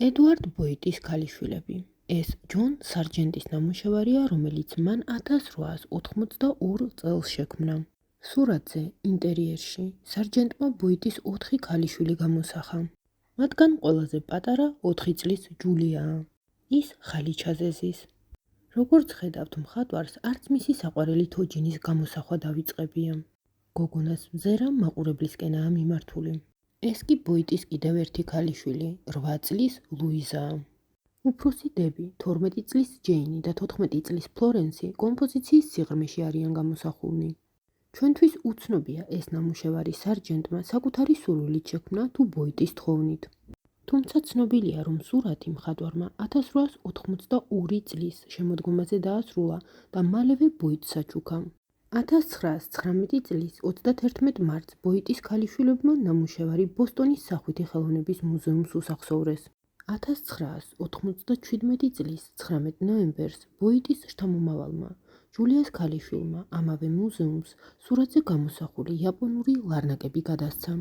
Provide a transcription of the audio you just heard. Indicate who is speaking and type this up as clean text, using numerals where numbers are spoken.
Speaker 1: ედუარდ ბოიტის ქალიშვილები. ეს ჯონ სარჯენტის ნამუშევარია, რომელიც მან 1882 წელს შექმნა. სურათზე, ინტერიერში, სარჯენტმა ბოიტის 4 ქალიშვილი გამოსახა. მათგან ყველაზე პატარა 4 წლის ჯულიაა. ის ხალიჩაზე ზის. როგორც ხედავთ, მხატვარს არც მისი საყვარელი თოჯინის გამოსახვა დავიწყებია. გოგონას მზერა მაყურებლისკენაა მიმართული. ეს კი ბოიტის კიდევ ერთი ქალიშვილი, 8 წლის ლუიზაა. უფროსი დები, 12 წლის ჯეინი და 14 წლის ფლორენსი კომპოზიციის სიღრმეში არიან გამოსახულნი. ჩვენთვის უცნობია ეს ნამუშევარი სარჯენტმა საკუთარი სურვილით შექმნა თუ ბოიტის თხოვნით. თუმცა ცნობილია, რომ სურათი მხატვარმა 1882 წლის შემოდგომაზე დაასრულა და მალევე ბოიტს აჩუქა. 1919 წლის 31 მარტს ბოიტის ქალიშვილებმა ნამუშევარი ბოსტონის სახვითი ხელოვნების მუზეუმს უსახსოვრეს. 1997 წლის 19 ნოემბერს ბოიტის შთამომავალმა, ჯულიას ქალიშვილმა ამავე მუზეუმს სურათზე გამოსახული იაპონური ლარნაკები გადასცა.